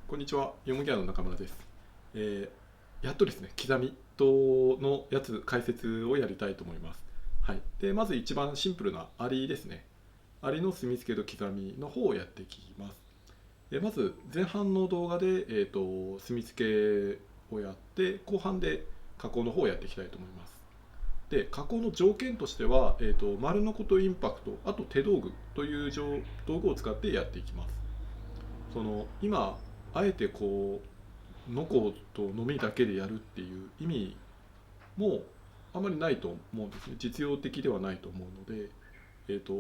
こんにちは、ヨモギアの中村です。やっとですね、刻みとのやつ、解説をやりたいと思います。はい。で、まず一番シンプルなアリですね。アリの墨付けと刻みの方をやっていきます。まず前半の動画で、墨付けをやって、後半で加工の方をやっていきたいと思います。で、加工の条件としては、丸のことインパクト、あと手道具という道具を使ってやっていきます。今あえてノコと飲みだけでやるっていう意味もあまりないと思うんですね。実用的ではないと思うので、えっ、と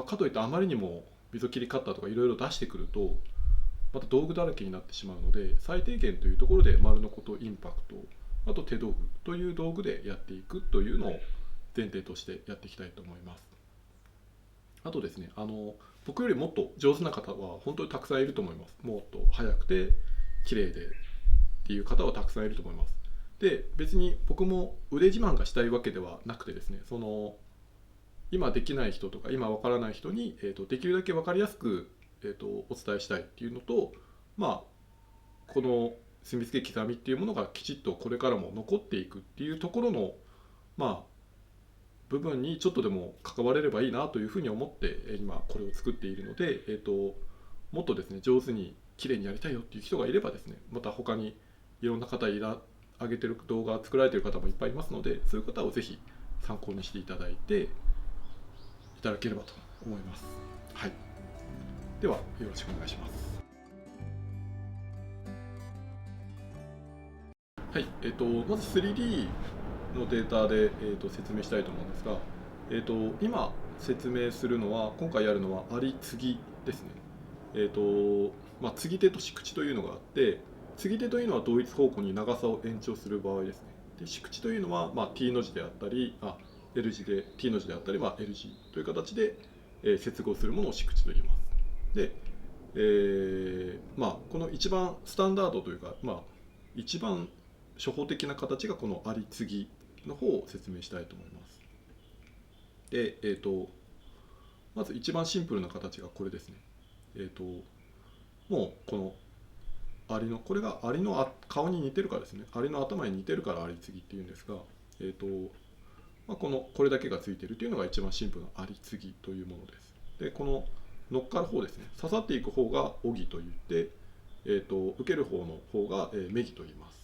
かといってあまりにも溝切りカッターとかいろいろ出してくるとまた道具だらけになってしまうので、最低限というところで丸のことインパクト、あと手道具という道具でやっていくというのを前提としてやっていきたいと思います。あとですね、僕よりもっと上手な方は本当にたくさんいると思います。もっと速くて綺麗でっていう方はたくさんいると思います。で、別に僕も腕自慢がしたいわけではなくてですね、今できない人とか今わからない人に、できるだけ分かりやすく、お伝えしたいっていうのと、この墨付け刻みっていうものがきちっとこれからも残っていくっていうところの、まあ、部分にちょっとでも関われればいいなというふうに思って今これを作っているので、もっとですね上手に綺麗にやりたいよっていう人がいればですね、また他にいろんな方上げてる動画作られてる方もいっぱいいますので、そういう方をぜひ参考にしていただいていただければと思います。はい。ではよろしくお願いします。はい。まず 3D のデータで、説明したいと思うんですが、今説明するのは、今回やるのはアリ継ぎですね。継ぎ手と仕口というのがあって、継ぎ手というのは同一方向に長さを延長する場合ですね。で、仕口というのは、T の字であったり、L 字で T の字であったり、L 字という形で、接合するものを仕口と言います。で、この一番スタンダードというか、一番初歩的な形がこのアリ継ぎの方を説明したいと思います。で、まず一番シンプルな形がこれですね。もうこのこれがアリの顔に似てるからですね。アリの頭に似てるからアリ継ぎっていうんですが、これだけがついているというのが一番シンプルなアリ継ぎというものです。で、この乗っかる方ですね。刺さっていく方がオギといって、受ける方の方がメギと言います。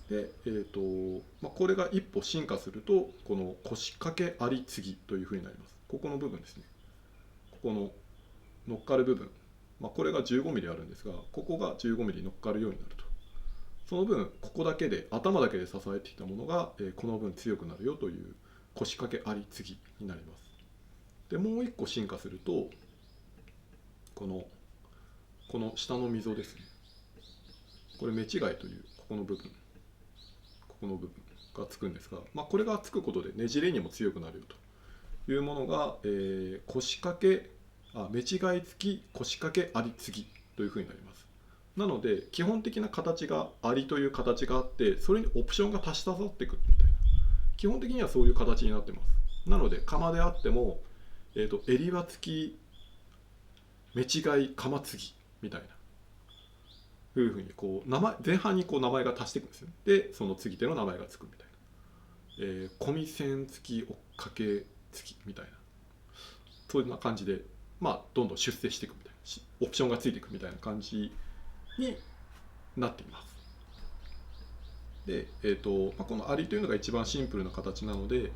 で、これが一歩進化すると、この腰掛けアリ継ぎというふうになります。ここの部分ですね。ここの乗っかる部分。これが 15mm あるんですが、ここが 15mm 乗っかるようになると。その分、ここだけで、頭だけで支えてきたものが、この分強くなるよという腰掛けアリ継ぎになります。で、もう一個進化すると、この下の溝ですね。これ目違いというここの部分。ここの部分がつくんですが、これがつくことでねじれにも強くなるよというものが、腰掛け目違い付き腰掛けアリ継ぎというふうになります。なので基本的な形がアリという形があって、それにオプションが足し足さっていくみたいな、基本的にはそういう形になってます。なので釜であっても、襟輪付き目違い釜継ぎみたいな、そういうふうに前半に名前が足していくんですよ。でその継ぎ手の名前がつくみたいな、込み線付き追っかけ付きみたいな、そういう感じで、どんどん出世していくみたいな、オプションがついていくみたいな感じになっています。で、このアリというのが一番シンプルな形なので、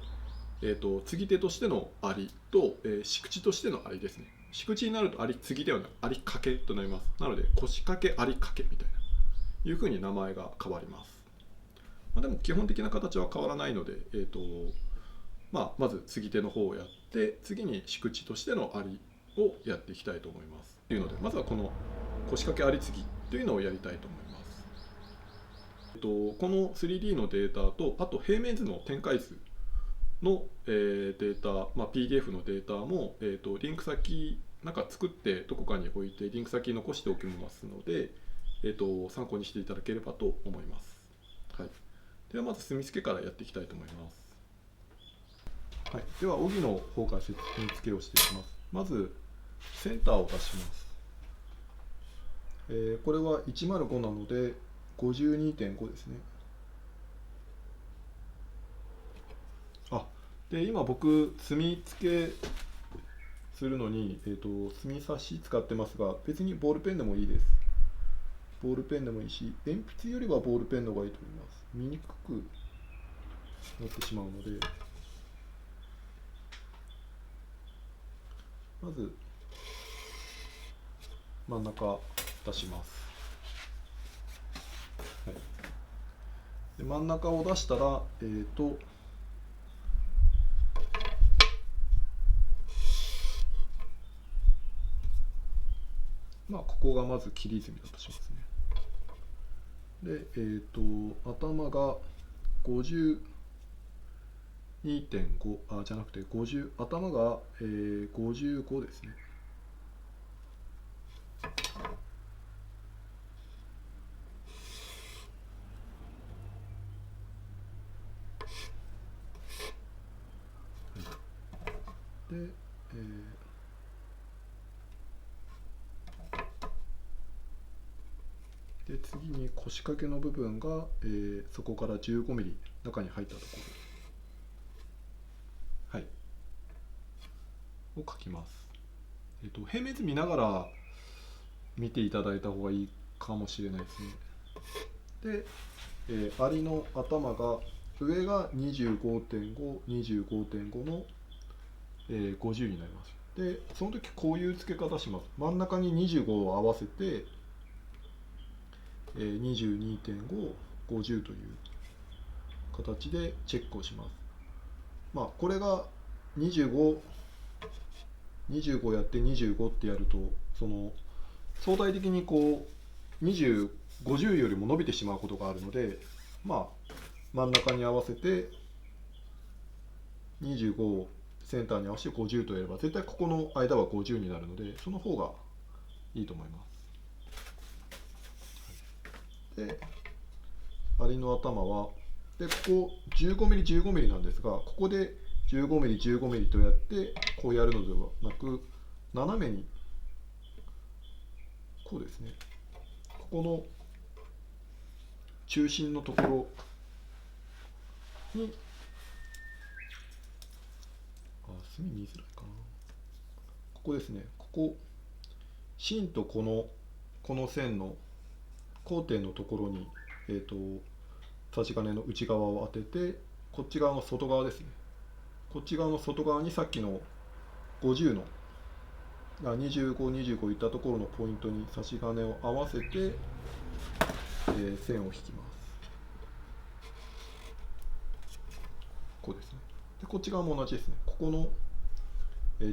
継ぎ手としてのアリと、仕口としてのアリですね。仕口になるとアリ継ぎではなくアリ掛けとなります。なので腰掛けアリ掛けみたいないうふうに名前が変わります。でも基本的な形は変わらないので、まず継ぎ手の方をやって、次に仕口としてのアリをやっていきたいと思います。というので、まずはこの腰掛けアリ継ぎというのをやりたいと思います。この 3D のデータと、あと平面図の展開図のデータ、PDF のデータも、リンク先なんか作ってどこかに置いてリンク先残しておきますので、参考にしていただければと思います。はい、ではまず墨付けからやっていきたいと思います。はい、では帯の方から墨付けをしていきます。まずセンターを出します。これは105なので 52.5 ですね。で今僕墨付けするのに、墨差し使ってますが、別にボールペンでもいいです。ボールペンでもいいし、鉛筆よりはボールペンの方がいいと思います。見にくくなってしまうので、まず真ん中出します。はい、で真ん中を出したら、ここがまず切り墨だとしますね。で、頭が52.5、じゃなくて50、頭が、55ですね。で、次に腰掛けの部分が、そこから15ミリ中に入ったところ、はい、を描きます。平面図見ながら見ていただいた方がいいかもしれないですね。で、アリの頭が上が 25.5、25.5 の、50になります。で、その時こういう付け方します。真ん中に25を合わせて、22.5、50という形でチェックをします。これが25やって25ってやると、その相対的にこう20、50よりも伸びてしまうことがあるので、真ん中に合わせて25をセンターに合わせて50とやれば、絶対ここの間は50になるので、その方がいいと思います。で、アリの頭は、でここ15ミリ15ミリなんですが、ここで15ミリ15ミリとやってこうやるのではなく、斜めにこうですね、ここの中心のところに、墨見づらいかな、ここですね、ここ芯とこの線の交点のところに、差し金の内側を当てて、こっち側の外側ですね、こっち側の外側にさっきの50の25、25いったところのポイントに差し金を合わせて、線を引きます。こうですね。で、こっち側も同じですね。ここの、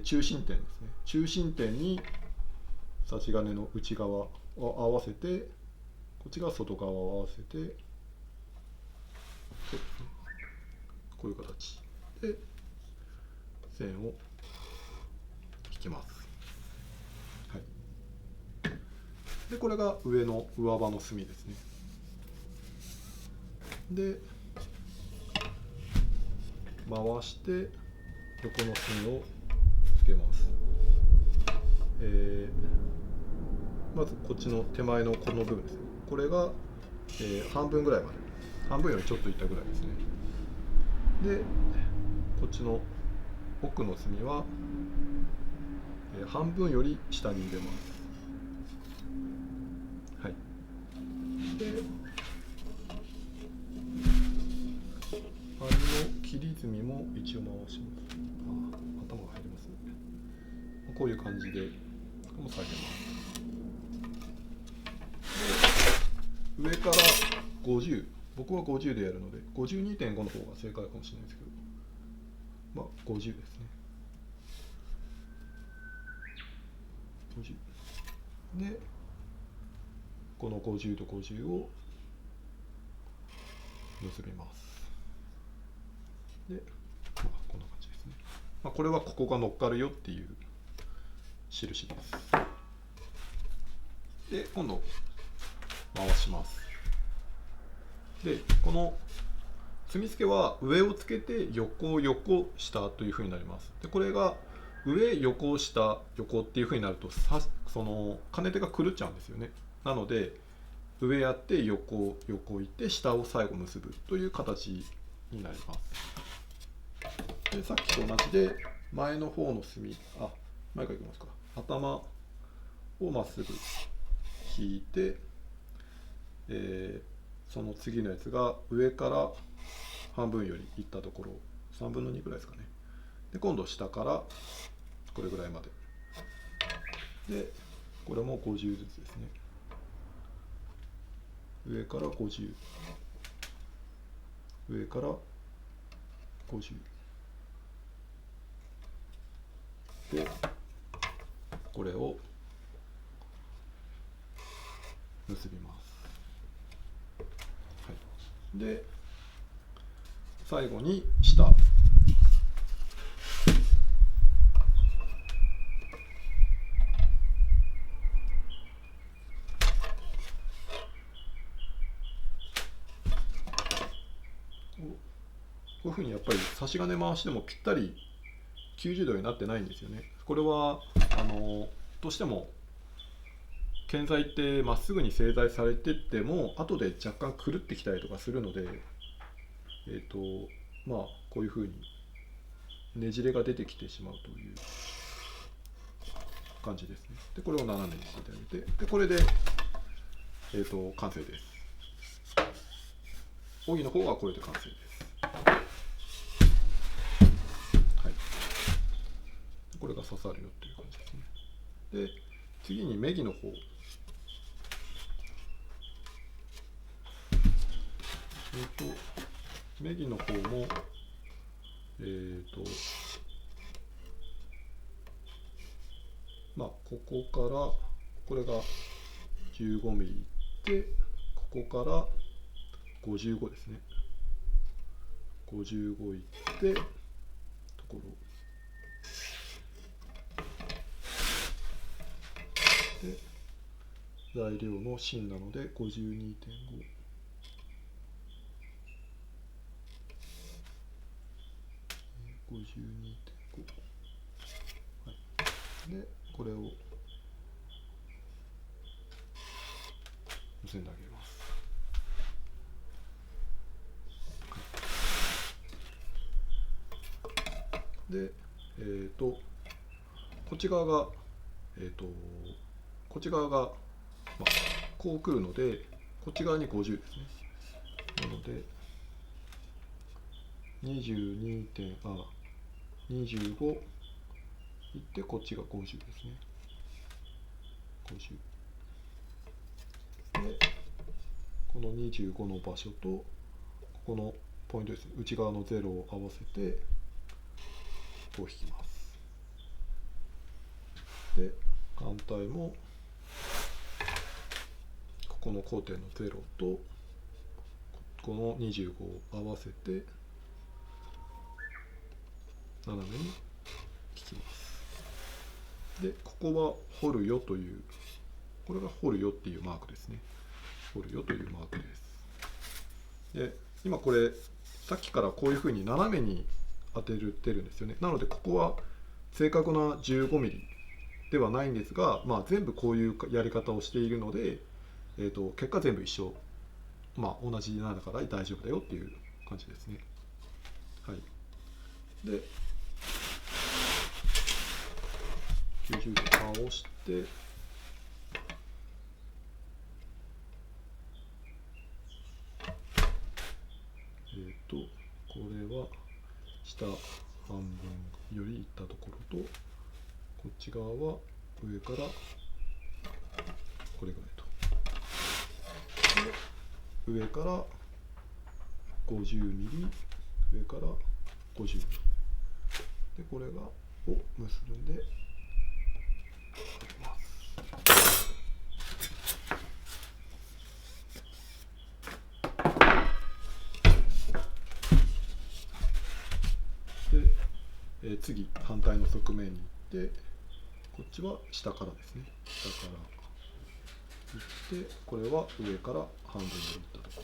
中心点ですね。中心点に差し金の内側を合わせて、こっちが外側を合わせて、そうですね、こういう形で線を引きます。はい、でこれが上の上刃の墨ですね。で回して横の墨をつけます。まずこっちの手前のこの部分ですね。これが、半分ぐらいまで、半分よりちょっといったぐらいですね。でこっちの奥の墨は、半分より下に入れます。はい。でアリの切り墨も一応回します。頭が入りますね。こういう感じでも下げます。上から50、僕は50でやるので 52.5 の方が正解かもしれないですけど、50ですね。50でこの50と50を結びます。で、こんな感じですね。これはここが乗っかるよっていう印です。で、今度回します。で、この墨付けは上をつけて横下というふうになります。で、これが上横下横っていうふうになるとその金手が狂っちゃうんですよね。なので上やって横行って下を最後結ぶという形になります。でさっきと同じで前の方の隅、前からいきますか。頭をまっすぐ引いて、その次のやつが上から半分よりいったところ、3分の2くらいですかね。で今度下からこれぐらいまで。でこれも50ずつですね。上から50、上から50で、これを結びます。はい、で最後に下、こういうふうにやっぱり差し金回してもぴったり90度になってないんですよね。これはどうしても建材ってまっすぐに製材されてっても後で若干狂ってきたりとかするので、こういうふうにねじれが出てきてしまうという感じですね。でこれを斜めにしていただいて、でこれで、完成です。扇の方はこれで完成です。はい、これが刺さるよっていう感じですね。で次に目木の方、目木の方もここからこれが15ミリいって、ここから55ですね。55いってところで、材料の芯なので 52.5、52.5、はい、でこれを結んであげます。で、こっち側が、こう来るので、こっち側に50ですね。なので、25いって、こっちが50ですね。50。で、この25の場所と、ここのポイントですね。内側の0を合わせて、こう引きます。で反対もここの交点の0とこの25を合わせて斜めに引きます。でここは掘るよという、これが掘るよっていうマークですね。掘るよというマークです。で今これさっきからこういうふうに斜めに当てるんですよね。なのでここは正確な15ミリではないんですが、全部こういうやり方をしているので、結果全部一緒、同じなんだから大丈夫だよっていう感じですね。はい、で90度倒して、これは下半分よりいったところと、こっち側は上からこれぐらいと。で上から50ミリ、上から50ミリ。でこれがを結んでかけます。で、次反対の側面に行って、こっちは下からですね。下から行って、これは上から半分にいったとこ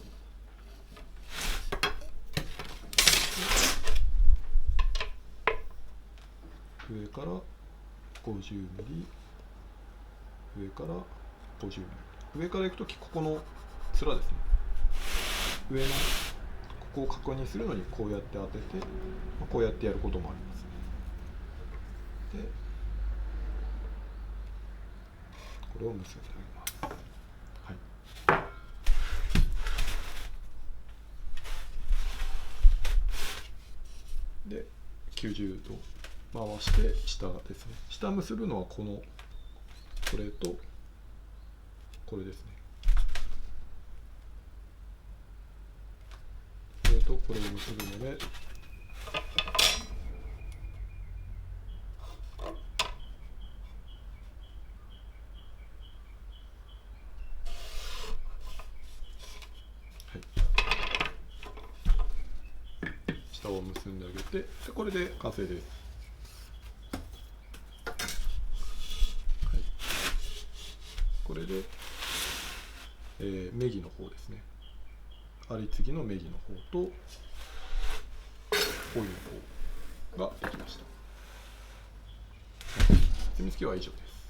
ろ。上から50ミリ、上から50ミリ。上から行くときここの面ですね、上のここを確認するのにこうやって当てて、こうやってやることもあります。でこれを結んであげます。はい、で90度回して下ですね。下結ぶのはこれとこれですね。これとこれを結ぶので、下を結んであげて、でこれで完成です。はい、これで、目木の方ですね。あり継ぎの目木の方とオイルの方ができました。墨付きは以上です。